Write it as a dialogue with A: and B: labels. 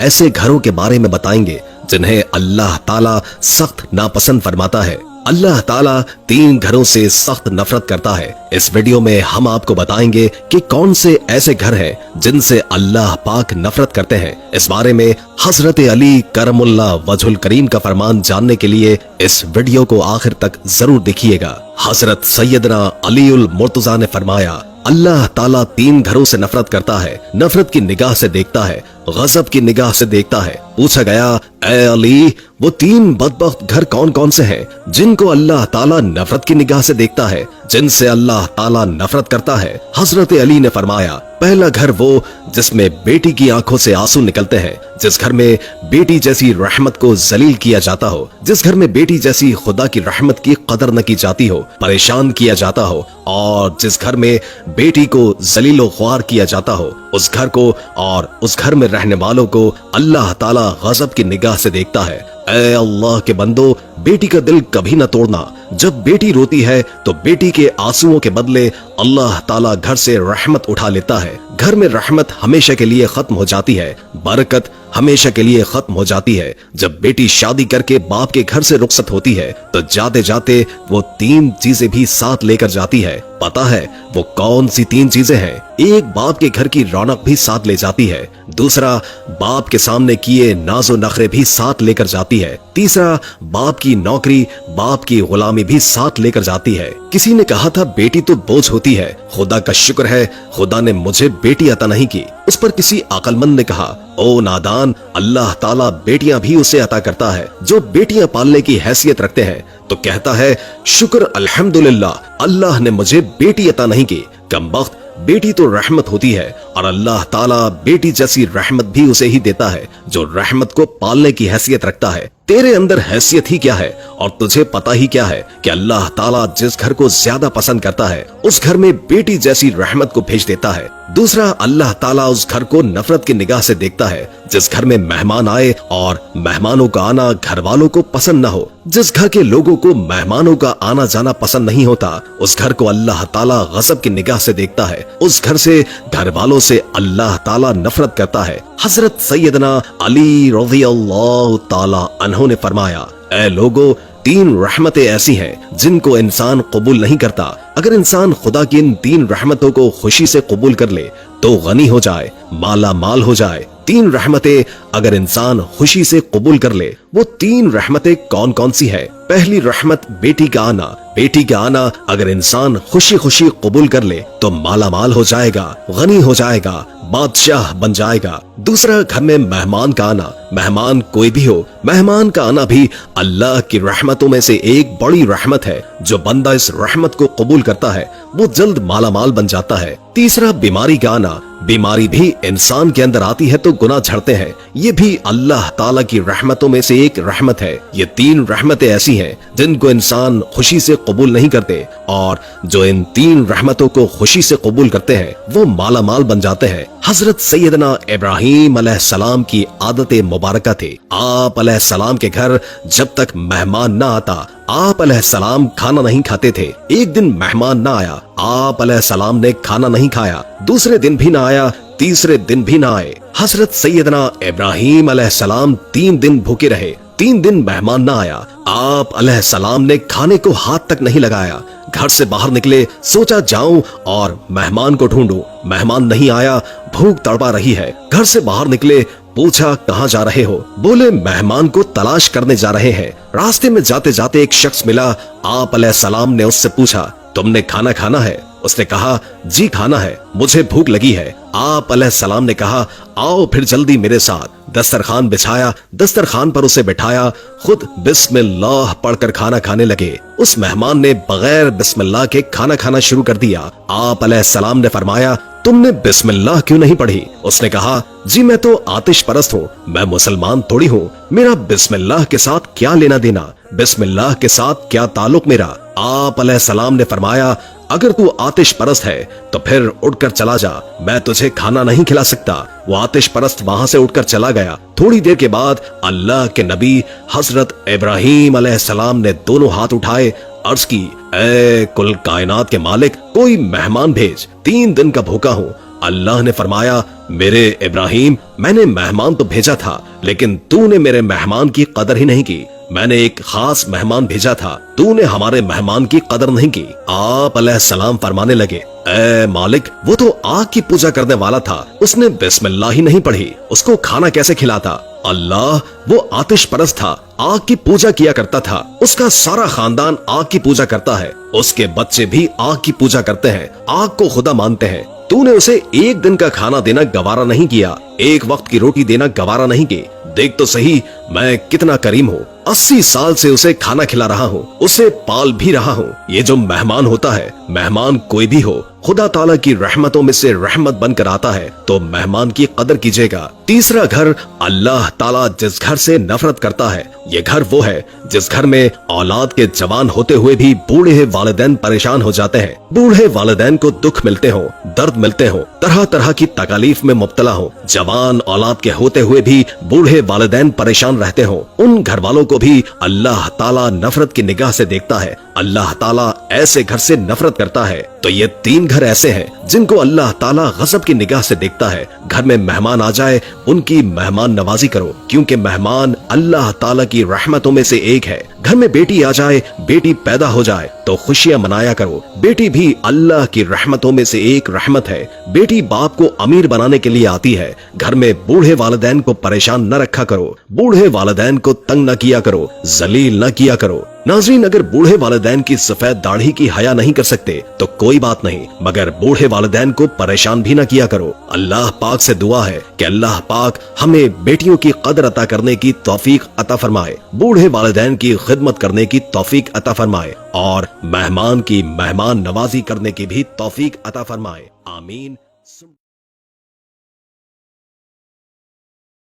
A: ऐसे घरों के बारे में बताएंगे जिन्हें अल्लाह ताला सख्त नापसंद फरमाता है। अल्लाह ताला 3 घरों से सख्त नफरत करता है। इस वीडियो में हम आपको बताएंगे कि कौन से ऐसे घर हैं जिनसे अल्लाह पाक नफरत करते हैं। इस बारे में हजरत अली करमुल्लाह वजहुल करीम का फरमान जानने के लिए इस वीडियो को आखिर तक जरूर देखिएगा। हजरत सैयदना अलीउल मुर्तजा ने फरमाया, अल्लाह ताला 3 घरों से नफरत करता है। नफरत की निगाह से देखता है, गजब की निगाह से देखता है। पूछा गया, ए अली, वो 3 बदबख्त घर कौन कौन से हैं जिनको अल्लाह ताला नफरत की निगाह से देखता है, जिनसे अल्लाह ताला नफरत करता है? हजरत अली ने फरमाया, पहला घर वो जिसमें बेटी की आंखों से आंसू निकलते हैं, जिस घर में बेटी जैसी रहमत को जलील किया जाता हो, जिस घर में बेटी जैसी खुदा की रहमत की कदर न की जाती हो, परेशान किया जाता हो, और जिस घर में बेटी को जलीलो ख्वार किया जाता हो, उस घर को और उस घर में रहने वालों को अल्लाह ताला गजब की निगाह से देखता है। ऐ अल्लाह के बंदो, बेटी का दिल कभी न तोड़ना। जब बेटी रोती है तो बेटी के आंसुओं के बदले अल्लाह ताला घर से रहमत उठा लेता है। घर में रहमत हमेशा के लिए खत्म हो जाती है, बरकत हमेशा के लिए खत्म हो जाती है। जब बेटी शादी करके बाप के घर से रुखसत होती है तो जाते जाते वो 3 चीजें भी साथ लेकर जाती है। पता है वो कौन सी 3 चीजें हैं? एक, बाप के घर की रौनक भी साथ ले जाती है। दूसरा, बाप के सामने किए नाजो नखरे भी साथ लेकर जाती है। तीसरा, बाप की नौकरी, बाप की गुलामी भी साथ लेकर जाती है। किसी ने कहा था, बेटी तो बोझ होती है, खुदा का शुक्र है खुदा ने मुझे बेटी अता नहीं की। उस पर किसी अक्लमंद ने कहा, ओ नादान, अल्लाह ताला बेटियां भी उसे अता करता है जो बेटियां पालने की हैसियत रखते हैं। तो कहता है, शुक्र अल्हम्दुलिल्लाह, अल्लाह ने मुझे बेटी अता नहीं की। कमबख्त, बेटी तो रहमत होती है और अल्लाह ताला बेटी जैसी रहमत भी उसे ही देता है जो रहमत को पालने की हैसियत रखता है। तेरे अंदर हैसियत ही क्या है और तुझे पता ही क्या है कि अल्लाह ताला जिस घर को ज्यादा पसंद करता है उस घर में बेटी जैसी रहमत को भेज देता है। दूसरा, अल्लाह ताला उस घर को नफरत की निगाह से देखता है जिस घर में मेहमान आए और मेहमानों का आना घर वालों को पसंद न हो। जिस घर के लोगों को मेहमानों का आना जाना पसंद नहीं होता उस घर को अल्लाह ताला गजब की निगाह से देखता है। उस घर से, घर वालों से अल्लाह ताला नफरत करता है। हजरत सैयदना अली रज़ियल्लाहु ताला अन्हु ने फरमाया, ऐ लोगो, 3 रहमतें ऐसी हैं जिनको इंसान कबूल नहीं करता। अगर इंसान खुदा की इन 3 रहमतों को खुशी से कबूल कर ले तो गनी हो जाए, माला माल हो जाए। 3 रहमतें अगर इंसान खुशी से कबूल कर ले, वो 3 रहमतें कौन कौन सी है? पहली रहमत, बेटी का आना। बेटी का आना अगर इंसान खुशी खुशी कबूल कर ले तो माला माल हो जाएगा, गनी हो जाएगा, बादशाह बन जाएगा। दूसरा, घर में मेहमान का आना। मेहमान कोई भी हो, मेहमान का आना भी अल्लाह की रहमतों में से एक बड़ी रहमत है। जो बंदा इस रहमत को कबूल करता है वो जल्द माला माल बन जाता है। तीसरा, बीमारी का आना। बीमारी भी इंसान के अंदर आती है तो गुनाह झड़ते हैं, ये भी अल्लाह ताला की रहमतों में से एक रहमत है। ये 3 रहमतें ऐसी हैं जिनको इंसान खुशी से कबूल नहीं करते और जो इन 3 रहमतों को खुशी से कबूल करते हैं वो माला माल बन जाते हैं। हजरत सैयदना इब्राहीम अलैहिस्सलाम की आदत मुबारका थी। आप अलैहिस्सलाम के घर जब तक मेहमान न आता आप अलैहिस्सलाम खाना नहीं खाते थे। एक दिन मेहमान न आया, आप अलैहिस्सलाम ने खाना नहीं खाया। दूसरे दिन भी ना आया, तीसरे दिन भी ना आए। हजरत सैयदना इब्राहीम अलैहिस्सलाम 3 दिन भूखे रहे। 3 दिन मेहमान ना आया, आप अलैहिस्सलाम ने खाने को हाथ तक नहीं लगाया। घर से बाहर निकले, सोचा जाऊं और मेहमान को ढूंढूं। मेहमान नहीं आया, भूख तड़पा रही है। घर से बाहर निकले, पूछा कहाँ जा रहे हो? बोले मेहमान को तलाश करने जा रहे हैं। रास्ते में जाते जाते एक शख्स मिला। आप अलैहिस्सलाम ने उससे पूछा, तुमने खाना खाना है? उसने कहा, जी खाना है, मुझे भूख लगी है। आप अलैहिस्सलाम ने कहा, आओ फिर जल्दी मेरे साथ। दस्तरखान बिछाया, दस्तरखान पर उसे बिठाया, खुद बिस्मिल्लाह पढ़कर खाना खाने लगे। उस मेहमान ने बगैर बिस्मिल्लाह के खाना खाना शुरू कर दिया। आप अलैहिस्सलाम ने फरमाया, तुमने बिस्मिल्लाह क्यों नहीं पढ़ी? उसने कहा, जी मैं तो आतिश परस्त हूँ, मैं मुसलमान थोड़ी हूँ, मेरा बिस्मिल्लाह के साथ क्या लेना देना, बिस्मिल्लाह के साथ क्या ताल्लुक मेरा? आप अलैहिस्सलाम ने फरमाया, अगर तू आतिश परस्त है तो फिर उठकर चला जा, मैं तुझे खाना नहीं खिला सकता। वो आतिश परस्त वहां से उठकर चला गया। थोड़ी देर के बाद अल्लाह के नबी हजरत इब्राहीम अलैहिस्सलाम ने दोनों हाथ उठाए, अर्ज की, ऐ कुल कायनात के मालिक, कोई मेहमान भेज, 3 दिन का भूखा हूँ, अल्लाह ने फरमाया, मेरे इब्राहिम, मैंने मेहमान तो भेजा था, लेकिन तूने मेरे मेहमान की कदर ही नहीं की। मैंने एक खास मेहमान भेजा था, तूने हमारे मेहमान की कदर नहीं की। आप अलैहिस्सलाम फरमाने लगे, ए मालिक, वो तो आग की पूजा करने वाला था, उसने बिस्मिल्लाह ही नहीं पढ़ी, उसको खाना कैसे खिलाता? अल्लाह, वो आतिश परस्त था, आग की पूजा किया करता था, उसका सारा खानदान आग की पूजा करता है, उसके बच्चे भी आग की पूजा करते हैं, आग को खुदा मानते हैं। तूने उसे एक दिन का खाना देना गवारा नहीं किया, एक वक्त की रोटी देना गवारा नहीं की। देख तो सही मैं कितना करीम हूँ, 80 साल से उसे खाना खिला रहा हूँ, उसे पाल भी रहा हूँ। ये जो मेहमान होता है, मेहमान कोई भी हो, खुदा ताला की रहमतों में से रहमत बनकर आता है, तो मेहमान की कदर कीजिएगा। तीसरा घर, अल्लाह ताला जिस घर से नफरत करता है, ये घर वो है जिस घर में औलाद के जवान होते हुए भी बूढ़े वालिदैन परेशान हो जाते हैं, बूढ़े वालिदैन को दुख मिलते हो, दर्द मिलते हो, तरह तरह की तकलीफ में मुब्तला हो, जवान औलाद के होते हुए भी बूढ़े वालिदैन परेशान रहते हो, उन घर वालों को भी अल्लाह ताला नफरत की निगाह से देखता है। अल्लाह ताला ऐसे घर से नफरत करता है। तो ये 3 घर ऐसे हैं जिनको अल्लाह ताला गज़ब की निगाह से देखता है। घर में मेहमान आ जाए, उनकी मेहमान नवाजी करो, क्योंकि मेहमान अल्लाह ताला की रहमतों में से एक है। घर में बेटी आ जाए, बेटी पैदा हो जाए तो खुशियां मनाया करो, बेटी भी अल्लाह की रहमतों में से एक रहमत है। बेटी बाप को अमीर बनाने के लिए आती है। घर में बूढ़े वालिदैन को परेशान न रखा करो, बूढ़े वालिदैन को तंग न किया करो, जलील न किया करो। नाज़रीन, अगर बूढ़े वालिदैन की सफेद दाढ़ी की हया नहीं कर सकते तो कोई बात नहीं, मगर बूढ़े वालिदैन को परेशान भी न किया करो। अल्लाह पाक से दुआ है कि अल्लाह पाक हमें बेटियों की कदर अता करने की तौफीक अता फरमाए, बूढ़े वालिदैन की खिदमत करने की तौफीक अता फरमाए और मेहमान की मेहमान नवाजी करने की भी तौफीक अता फरमाए। आमीन।